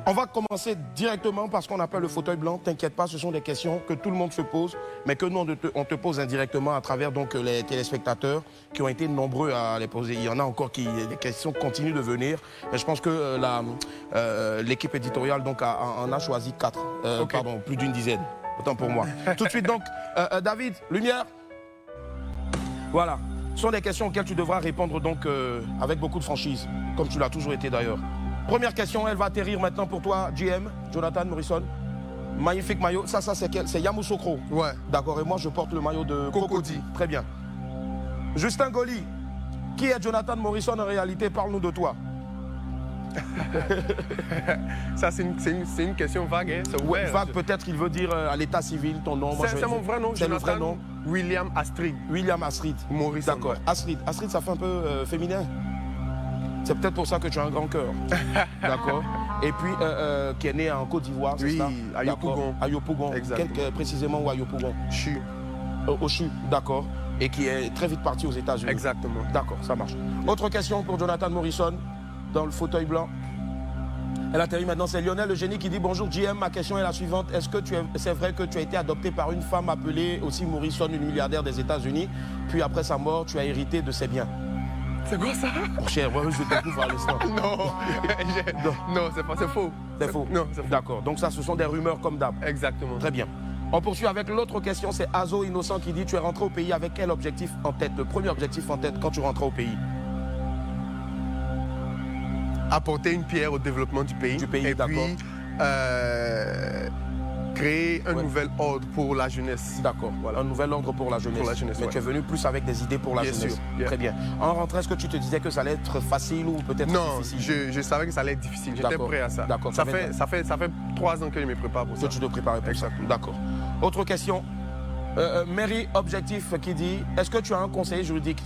On va commencer directement par ce qu'on appelle le fauteuil blanc. T'inquiète pas, ce sont des questions que tout le monde se pose, mais que nous, on te pose indirectement à travers donc, les téléspectateurs qui ont été nombreux à les poser. Il y en a encore qui, les questions continuent de venir. Mais je pense que l'équipe éditoriale donc, en a choisi 4, okay. Pardon, plus d'une dizaine. Autant pour moi. Tout de suite donc, David, lumière. Voilà. Ce sont des questions auxquelles tu devras répondre donc avec beaucoup de franchise, comme tu l'as toujours été d'ailleurs. Première question, elle va atterrir maintenant pour toi, GM, Jonathan Morrison. Magnifique maillot. Ça c'est Yamoussoukro. Ouais. D'accord, et moi je porte le maillot de Cocody. Très bien. Justin Goli, qui est Jonathan Morrison en réalité? Parle-nous de toi. Ça, c'est une question vague. Hein? Ouais, vague, peut-être qu'il veut dire à l'état civil, ton nom. C'est mon vrai nom. C'est le vrai nom. William Astrid. William Astrid. Morrison. D'accord. Ouais. Astrid, ça fait un peu féminin. C'est peut-être pour ça que tu as un grand cœur. D'accord. Et puis, qui est né en Côte d'Ivoire, c'est ça? Oui, à Yopougon. À Yopougon. Exactement. Précisément où à Yopougon? Chu. Au Chu, d'accord. Et qui est très vite parti aux États-Unis. Exactement. D'accord, ça marche. Autre question pour Jonathan Morrison, dans le fauteuil blanc. Elle atterrit maintenant, c'est Lionel le génie qui dit « Bonjour GM, ma question est la suivante. Est-ce que c'est vrai que tu as été adopté par une femme appelée aussi Morrison, une milliardaire des États-Unis, puis après sa mort, tu as hérité de ses biens ?» C'est quoi ça? Mon cher, ouais, je découvre à l'instant. Non, c'est faux. C'est faux? Non, c'est faux. D'accord, donc ça, ce sont des rumeurs comme d'hab. Exactement. Très bien. On poursuit avec l'autre question, c'est Azo Innocent qui dit « Tu es rentré au pays avec quel objectif en tête? Le premier objectif en tête quand tu rentres au pays? » Apporter une pierre au développement du pays. Et puis, créer un nouvel ordre pour la jeunesse. D'accord, voilà. Un nouvel ordre pour la jeunesse. Pour la jeunesse, mais tu es venu plus avec des idées pour la jeunesse. Sûr. Très bien. En rentrant, est-ce que tu te disais que ça allait être facile ou peut-être difficile? Non, je savais que ça allait être difficile. J'étais prêt à ça. D'accord. Ça fait 3 ans que je me prépare pour ça. Que tu te préparais pour ça. D'accord. Autre question. Mary Objectif qui dit, est-ce que tu as un conseiller juridique?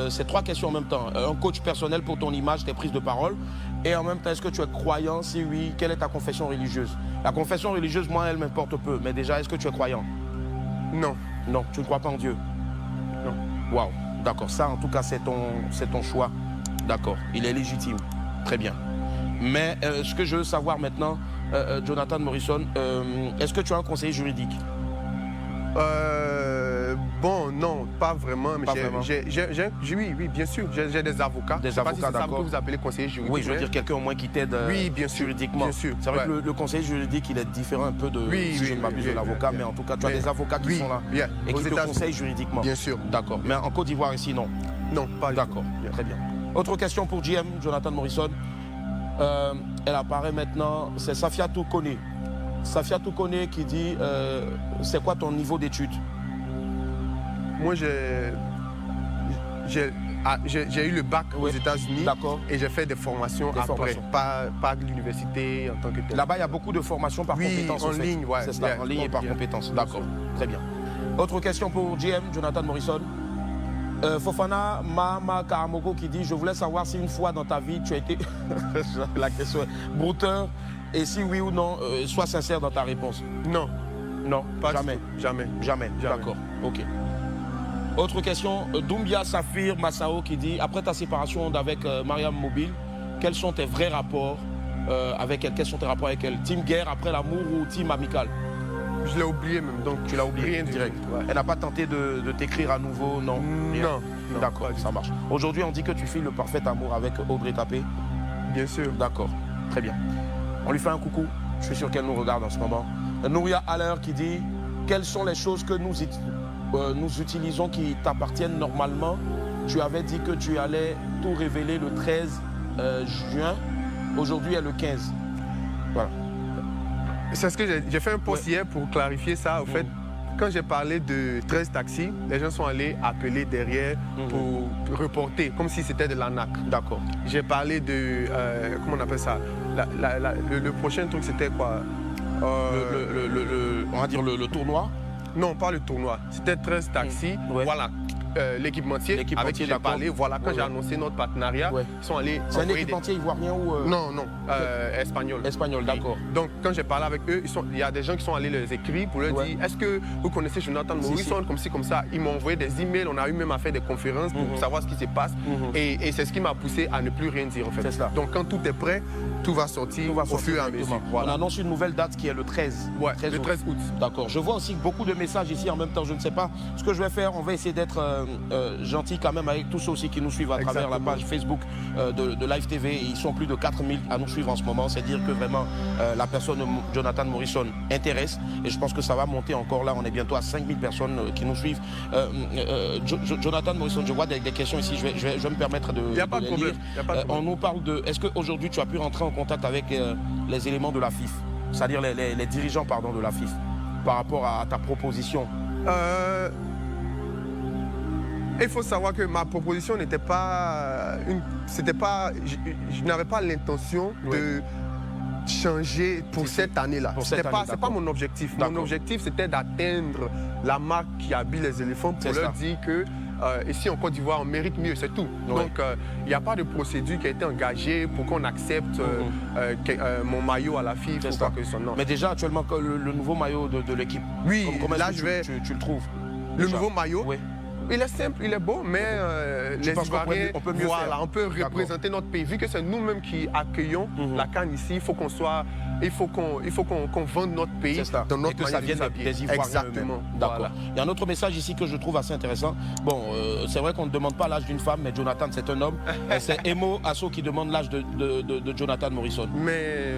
C'est 3 questions en même temps. Un coach personnel pour ton image, tes prises de parole. Et en même temps, est-ce que tu es croyant? Si oui, quelle est ta confession religieuse? La confession religieuse, moi, elle m'importe peu. Mais déjà, est-ce que tu es croyant? Non. Non, tu ne crois pas en Dieu? Non. Waouh, d'accord. Ça, en tout cas, c'est ton choix. D'accord, il est légitime. Très bien. Mais ce que je veux savoir maintenant, Jonathan Morrison, est-ce que tu as un conseiller juridique? Bon, non, pas vraiment. Mais oui, bien sûr. J'ai des avocats. Des avocats, d'accord. Que vous appelez conseiller juridique. Oui, je veux dire quelqu'un au moins qui t'aide juridiquement. Bien sûr. C'est vrai que le conseiller juridique, il est différent un peu de, si je ne m'abuse, de l'avocat, mais en tout cas, tu as des avocats qui sont là et qui te conseillent juridiquement. Bien sûr. D'accord. Mais en Côte d'Ivoire, ici, non? Non, pas du tout. D'accord, très bien. Autre question pour GM, Jonathan Morrison. Elle apparaît maintenant, c'est Safia Toukone. Safia Toukone qui dit, c'est quoi ton niveau d'études? Moi, j'ai eu le bac aux États-Unis et j'ai fait des formations après, pas l'université en tant que tel. Là-bas, il y a beaucoup de formations par compétences. En ligne, ouais. C'est ça, en ligne et par compétences. D'accord, très bien. Autre question pour GM, Jonathan Morrison. Fofana Mama Karamoko qui dit, je voulais savoir si une fois dans ta vie, tu as été, la question est, brouteur, et si oui ou non, sois sincère dans ta réponse. Non. Non, pas jamais. Jamais. D'accord, ok. Autre question, Doumbia Safir Massao qui dit, après ta séparation avec Mariam Mobile, quels sont tes vrais rapports avec elle? Quels sont tes rapports avec elle? Team guerre après l'amour ou team amical? Je l'ai oublié même, donc tu l'as oublié direct. Ouais. Elle n'a pas tenté de t'écrire à nouveau, non? Non. D'accord, ça marche. Aujourd'hui, on dit que tu files le parfait amour avec Audrey Tapé. Bien sûr. D'accord, très bien. On lui fait un coucou, je suis sûr qu'elle nous regarde en ce moment. Nouria Haller qui dit, quelles sont les choses que nous utilisons qui t'appartiennent normalement? Tu avais dit que tu allais tout révéler le 13 juin. Aujourd'hui est le 15. Voilà. C'est ce que j'ai fait un post hier pour clarifier ça. En fait, quand j'ai parlé de 13 taxis, les gens sont allés appeler derrière pour reporter, comme si c'était de l'arnaque. D'accord. J'ai parlé de, comment on appelle ça? Le prochain truc, c'était quoi? On va dire le tournoi? Non, pas le tournoi. C'était 13 taxis. Voilà. l'équipementier avec qui j'ai parlé. Voilà, quand j'ai annoncé notre partenariat, ils sont allés... C'est un équipementier ivoirien ou... Non, espagnol. Espagnol, d'accord. Donc, quand j'ai parlé avec eux, il y a des gens qui sont allés les écrire pour leur dire, est-ce que vous connaissez Jonathan Morrison, comme ci, comme ça. Ils m'ont envoyé des emails, on a eu même à faire des conférences pour savoir ce qui se passe. Et c'est ce qui m'a poussé à ne plus rien dire, en fait. Donc, quand tout est prêt, tout va sortir au fur et à mesure. Voilà. On annonce une nouvelle date qui est le 13. Ouais, le 13 août. D'accord. Je vois aussi beaucoup de messages ici en même temps. Je ne sais pas ce que je vais faire. On va essayer d'être gentil quand même avec tous ceux aussi qui nous suivent à travers la page Facebook de Live TV. Ils sont plus de 4000 à nous suivre en ce moment. C'est dire que vraiment la personne Jonathan Morrison intéresse. Et je pense que ça va monter encore là. On est bientôt à 5000 personnes qui nous suivent. Jonathan Morrison, je vois des questions ici. Je vais me permettre de Il n'y a pas de problème. On nous parle de... Est-ce qu'aujourd'hui tu as pu rentrer en contact avec les éléments de la FIF, c'est-à-dire les dirigeants de la FIF, par rapport à ta proposition? Il faut savoir que ma proposition n'était pas je n'avais pas l'intention de changer pour cette année-là. C'est pas mon objectif. Mon objectif, c'était d'atteindre la marque qui habille les éléphants pour leur dire que ici en Côte d'Ivoire, on mérite mieux, c'est tout. Donc, il n'y a pas de procédure qui a été engagée pour qu'on accepte mon maillot à la FIF ou quoi que ce soit. Non. Mais déjà, actuellement, le nouveau maillot de l'équipe, comment là, tu le trouves? Le nouveau maillot, il est simple, il est beau, mais les Ivoiriens, on peut mieux faire. On peut représenter notre pays. Vu que c'est nous-mêmes qui accueillons la CAN ici, il faut qu'on vende notre pays dans notre et que ça vienne des Ivoiriens. Exactement. D'accord. Voilà. Il y a un autre message ici que je trouve assez intéressant. Bon, c'est vrai qu'on ne demande pas l'âge d'une femme, mais Jonathan, c'est un homme. C'est Emo Asso qui demande l'âge de Jonathan Morrison. Mais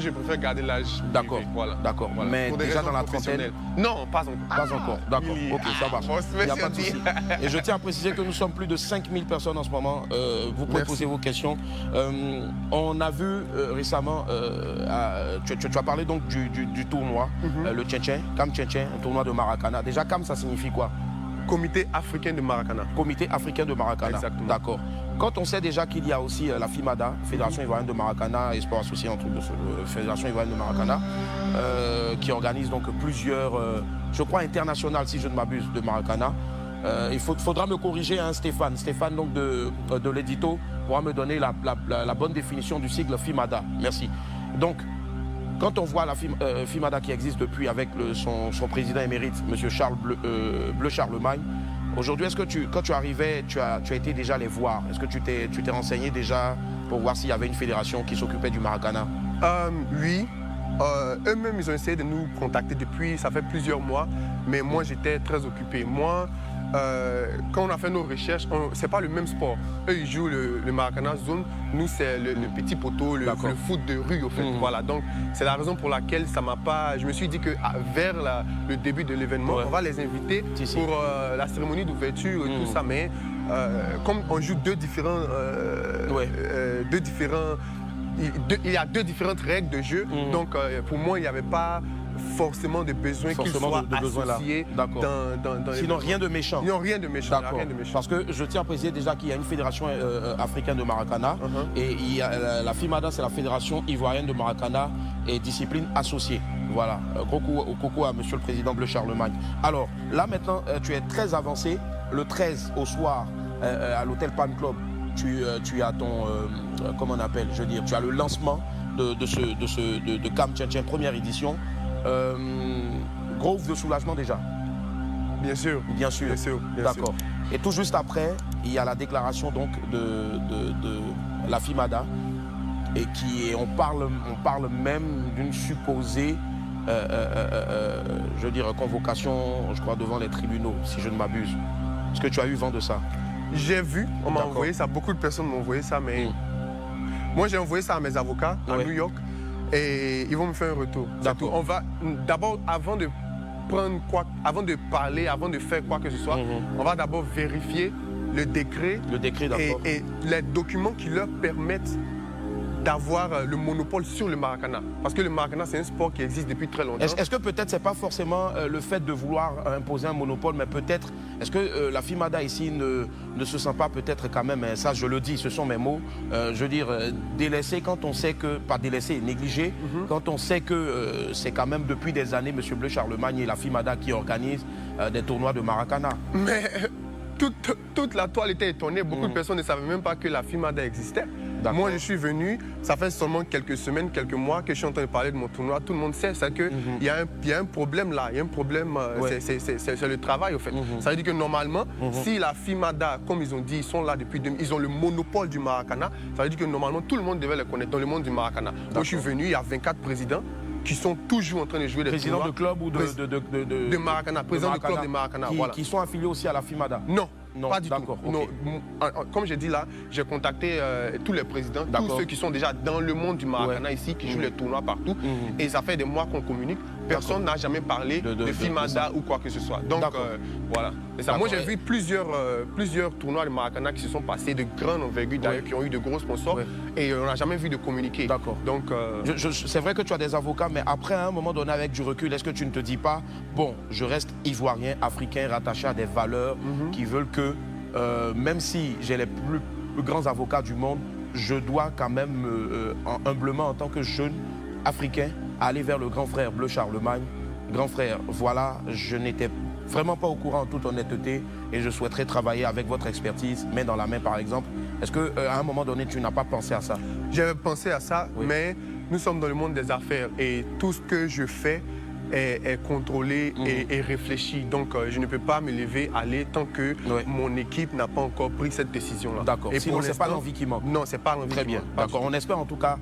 je préfère garder l'âge. D'accord. Voilà. D'accord. Voilà. Mais déjà dans la trentaine? Non, pas encore. Pas encore. D'accord. Ok, ça marche. Il n'y a pas de souci. Et je tiens à préciser que nous sommes plus de 5000 personnes en ce moment. Vous pouvez poser vos questions. On a vu récemment, tu as parlé donc du tournoi, le Tchétchèn, CAM Tchétchèn, un tournoi de Maracana. Déjà, CAM, ça signifie quoi? Comité africain de Maracana. Comité africain de Maracana. Exactement. D'accord. Quand on sait déjà qu'il y a aussi la FIMADA, Fédération ivoirienne de Maracana, et sport associé entre Fédération ivoirienne de Maracana, qui organise donc plusieurs, je crois internationales si je ne m'abuse, de Maracana. Il faudra me corriger, hein, Stéphane. Stéphane donc de l'édito pourra me donner la bonne définition du sigle FIMADA. Merci. Donc, quand on voit la FIMADA qui existe depuis avec son président émérite, M. Charles Bleu Charlemagne, aujourd'hui, est-ce que quand tu arrivais, tu as été déjà les voir? Est-ce que tu t'es renseigné déjà pour voir s'il y avait une fédération qui s'occupait du Maracana? Oui. Eux-mêmes, ils ont essayé de nous contacter depuis, ça fait plusieurs mois, mais moi, j'étais très occupé. Moi, quand on a fait nos recherches, c'est pas le même sport. Eux, ils jouent le Maracana Zone. Nous, c'est le petit poteau, le foot de rue, au fait. Voilà. Donc, c'est la raison pour laquelle ça m'a pas... Je me suis dit que vers le début de l'événement, on va les inviter pour la cérémonie d'ouverture et tout ça. Mais comme on joue deux différents... il y a deux différentes règles de jeu. Donc, pour moi, il n'y avait pas forcément de besoin qu'ils soient associés dans sinon, rien de méchant. Non, rien de méchant. Parce que je tiens à préciser déjà qu'il y a une fédération africaine de Maracana et il y a, la FIMADA, c'est la Fédération ivoirienne de Maracana et discipline associée. Voilà, gros coucou à Monsieur le Président Bleu Charlemagne. Alors, là maintenant, tu es très avancé. Le 13 au soir, à l'hôtel Palm Club, tu as ton, comment on appelle, je veux dire, tu as le lancement de CAM Tchétchèn première édition. Gros ouf de soulagement déjà. Bien sûr. Bien sûr. D'accord. Et tout juste après, il y a la déclaration donc de la FIMADA et on parle même d'une supposée, je veux dire, convocation, je crois, devant les tribunaux, si je ne m'abuse. Est-ce que tu as eu vent de ça? J'ai vu, on m'a envoyé ça, beaucoup de personnes m'ont envoyé ça, mais moi j'ai envoyé ça à mes avocats à New York. Et ils vont me faire un retour. On va d'abord, avant de parler, avant de faire quoi que ce soit, on va d'abord vérifier le décret, et les documents qui leur permettent d'avoir le monopole sur le Maracana. Parce que le Maracana, c'est un sport qui existe depuis très longtemps. Est-ce que peut-être c'est pas forcément le fait de vouloir imposer un monopole, mais peut-être, est-ce que la FIMADA ici ne se sent pas peut-être quand même, ça je le dis, ce sont mes mots, je veux dire, délaissé quand on sait que, pas délaissé, négligé, quand on sait que c'est quand même depuis des années M. Bleu Charlemagne et la FIMADA qui organisent des tournois de Maracana. Mais toute la toile était étonnée. Beaucoup de personnes ne savaient même pas que la FIMADA existait. Moi, je suis venu, ça fait seulement quelques semaines, quelques mois que je suis en train de parler de mon tournoi. Tout le monde sait, c'est qu'il y a un problème là. Il y a un problème, c'est le travail, au fait. Ça veut dire que normalement, si la FIMADA, comme ils ont dit, ils sont là depuis 2000, ils ont le monopole du Maracana, ça veut dire que normalement, tout le monde devait les connaître dans le monde du Maracana. Moi, je suis venu, il y a 24 présidents qui sont toujours en train de jouer des tournois. Président de club ou de Maracana, président de club de Maracana, voilà. Qui sont affiliés aussi à la FIMADA? Non, pas du tout. Okay. Non, comme j'ai dit là, j'ai contacté tous les présidents, tous ceux qui sont déjà dans le monde du Maracana ici, qui jouent les tournois partout. Et ça fait des mois qu'on communique. Personne n'a jamais parlé de FIMADA ou quoi que ce soit. Donc voilà. Et ça, moi j'ai vu plusieurs tournois de Maracana qui se sont passés de grande envergure d'ailleurs, qui ont eu de gros sponsors. Et on n'a jamais vu de communiquer. D'accord. Donc c'est vrai que tu as des avocats, mais après à un moment donné avec du recul, est-ce que tu ne te dis pas, bon, je reste ivoirien, africain, rattaché à des valeurs qui veulent que même si j'ai les plus grands avocats du monde, je dois quand même humblement en tant que jeune africain aller vers le grand frère Bleu Charlemagne. Grand frère, voilà, je n'étais vraiment pas au courant en toute honnêteté et je souhaiterais travailler avec votre expertise, main dans la main par exemple. Est-ce qu'à un moment donné, tu n'as pas pensé à ça? J'avais pensé à ça, mais nous sommes dans le monde des affaires et tout ce que je fais est contrôlé et réfléchi. Donc, je ne peux pas me lever, aller tant que mon équipe n'a pas encore pris cette décision-là. D'accord. Et sinon, ce n'est pas l'envie qui manque. Non, c'est pas l'envie. Très bien. D'accord. On espère en tout cas,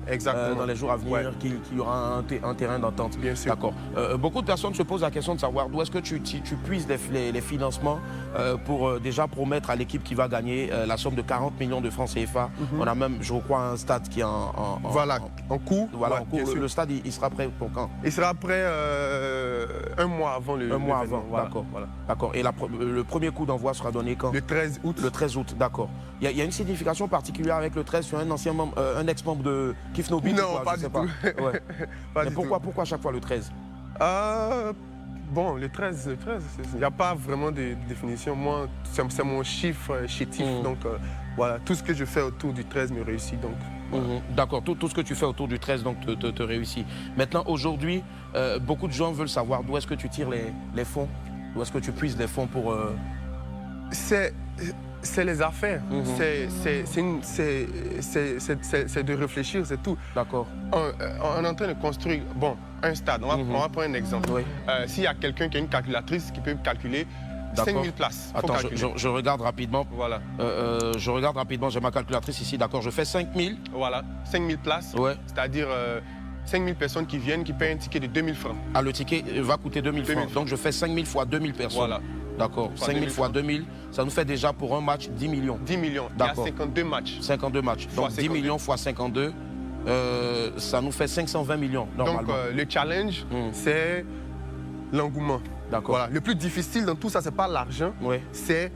dans les jours à venir, qu'il y aura un terrain d'entente. Bien sûr. D'accord. Beaucoup de personnes se posent la question de savoir d'où est-ce que tu puises les financements pour déjà promettre à l'équipe qui va gagner la somme de 40 millions de francs CFA. On a même, je crois, un stade qui est en cours. Voilà, en cours. Le stade, il sera prêt pour quand? Il sera prêt un mois avant le. Un mois avant, voilà. d'accord. Voilà. D'accord. Et le premier coup d'envoi sera donné quand? Le 13 août. Le 13 août, d'accord. Il y a une signification particulière avec le 13 sur un ancien membre, un ex-membre de Kif Nobit? Non, pas du tout. Mais pourquoi à chaque fois le 13? Bon, le 13, il n'y a pas vraiment de définition. Moi, c'est mon chiffre chétif. Donc, voilà, tout ce que je fais autour du 13 me réussit. Donc, voilà. D'accord, tout ce que tu fais autour du 13 donc, te réussit. Maintenant, aujourd'hui, beaucoup de gens veulent savoir d'où est-ce que tu tires les fonds, d'où est-ce que tu puises les fonds pour... C'est les affaires. C'est de réfléchir, c'est tout. D'accord. On est en train de construire un stade. On va prendre un exemple. S'il y a quelqu'un qui a une calculatrice qui peut calculer 5000 places. Attends, je regarde rapidement. Voilà. Je regarde rapidement, j'ai ma calculatrice ici, d'accord. Je fais 5000. Voilà, 5000 places. C'est-à-dire 5000 personnes qui viennent, qui payent un ticket de 2000 francs. Ah, le ticket va coûter 2000 francs. Donc je fais 5000 fois 2000 personnes. Voilà. D'accord. 5000 fois 2000, ça nous fait déjà pour un match 10 millions. 10 millions. Il y a 52 matchs. 52 matchs. Donc 10 millions fois 52, ça nous fait 520 millions normalement. Donc le challenge, c'est l'engouement. D'accord. Voilà. Le plus difficile dans tout ça, c'est pas l'argent, c'est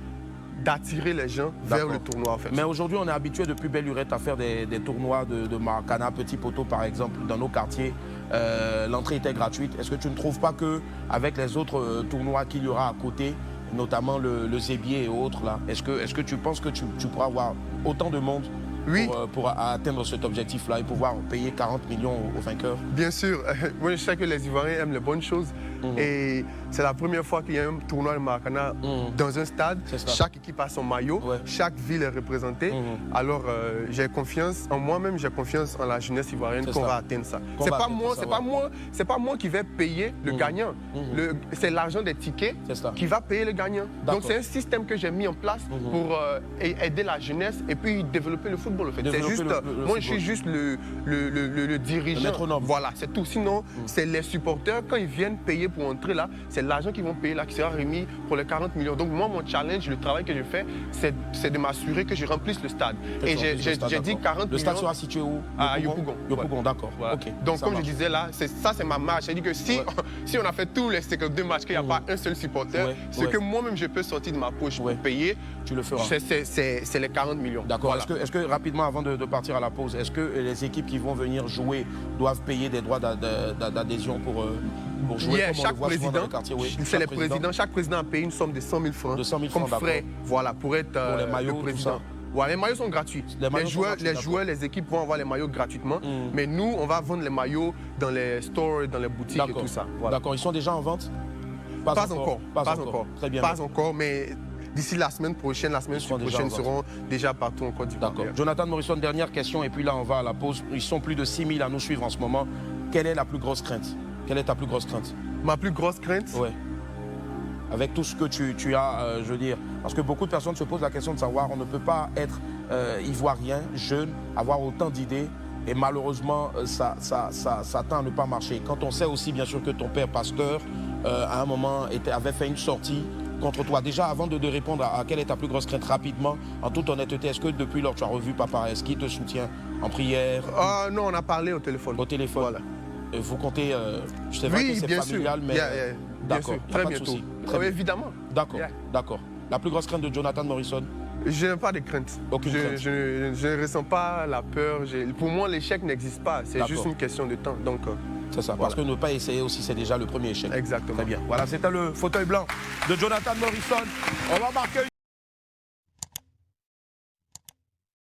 d'attirer les gens vers le tournoi en fait. Mais aujourd'hui, on est habitué depuis belle lurette à faire des tournois de Maracana, Petit Poteau par exemple, dans nos quartiers. L'entrée était gratuite. Est-ce que tu ne trouves pas qu'avec les autres tournois qu'il y aura à côté, notamment le Zébier et autres, là, est-ce que tu penses que tu pourras avoir autant de monde pour atteindre cet objectif-là et pouvoir payer 40 millions aux vainqueurs? Bien sûr. Moi, je sais que les Ivoiriens aiment les bonnes choses. Et c'est la première fois qu'il y a un tournoi de Maracana dans un stade. Chaque équipe a son maillot, chaque ville est représentée. Alors, j'ai confiance en moi-même, j'ai confiance en la jeunesse ivoirienne qu'on va atteindre ça. C'est pas moi qui vais payer le gagnant. C'est l'argent des tickets qui va payer le gagnant. Donc, c'est un système que j'ai mis en place pour aider la jeunesse et puis développer le football. En fait. Moi, je suis juste le dirigeant. Le métronome. Voilà, c'est tout. Sinon, c'est les supporters, quand ils viennent payer pour entrer là, c'est l'argent qu'ils vont payer là qui sera remis pour les 40 millions. Donc moi, mon challenge, le travail que je fais, c'est de m'assurer que je remplisse le stade. Et j'ai dit 40 millions. Le stade sera situé où? À Yopougon. Yopougon, d'accord. Voilà. Okay, donc comme je disais là, ça c'est ma marge. C'est-à-dire que si on a fait tous les 52 matchs, qu'il n'y a pas un seul supporter, ce que moi-même je peux sortir de ma poche pour payer, tu le feras. C'est les 40 millions. D'accord. Voilà. Est-ce que rapidement, avant de partir à la pause, est-ce que les équipes qui vont venir jouer doivent payer des droits d'adhésion pour jouer? Chaque président, c'est les présidents. Chaque président a payé une somme de 100 000 francs. De 100 000 comme francs, frais, voilà, pour être pour les maillots, le président. Ouais, les maillots sont gratuits. Les joueurs, les équipes vont avoir les maillots gratuitement. Mais nous, on va vendre les maillots dans les stores, dans les boutiques et tout ça. Voilà. D'accord, ils sont déjà en vente? Pas encore. Très bien. Pas encore, mais d'ici la semaine prochaine, la semaine prochaine, seront déjà partout en Côte d'Ivoire. D'accord. Jonathan Morrison, dernière question, et puis là, on va à la pause. Ils sont plus de 6000 à nous suivre en ce moment. Quelle est la plus grosse crainte? Quelle est ta plus grosse crainte? Ma plus grosse crainte? Ouais. Avec tout ce que tu as, je veux dire. Parce que beaucoup de personnes se posent la question de savoir, on ne peut pas être ivoirien, jeune, avoir autant d'idées. Et malheureusement, ça tend à ne pas marcher. Quand on sait aussi, bien sûr, que ton père, pasteur, à un moment, avait fait une sortie contre toi. Déjà, avant de répondre à quelle est ta plus grosse crainte rapidement, en toute honnêteté, est-ce que depuis lors tu as revu papa? Est-ce qu'il te soutient en prière? Non, on a parlé au téléphone. Au téléphone. Voilà. Vous comptez, c'est vrai que c'est familial, mais... D'accord, très bientôt. Évidemment. D'accord, d'accord. La plus grosse crainte de Jonathan Morrison? Je n'ai pas de crainte. Aucune crainte. Je ne ressens pas la peur. Pour moi, l'échec n'existe pas. C'est juste une question de temps. Donc, c'est ça, parce que ne pas essayer aussi, c'est déjà le premier échec. Exactement. Très bien. Voilà, c'était le fauteuil blanc de Jonathan Morrison. On va marquer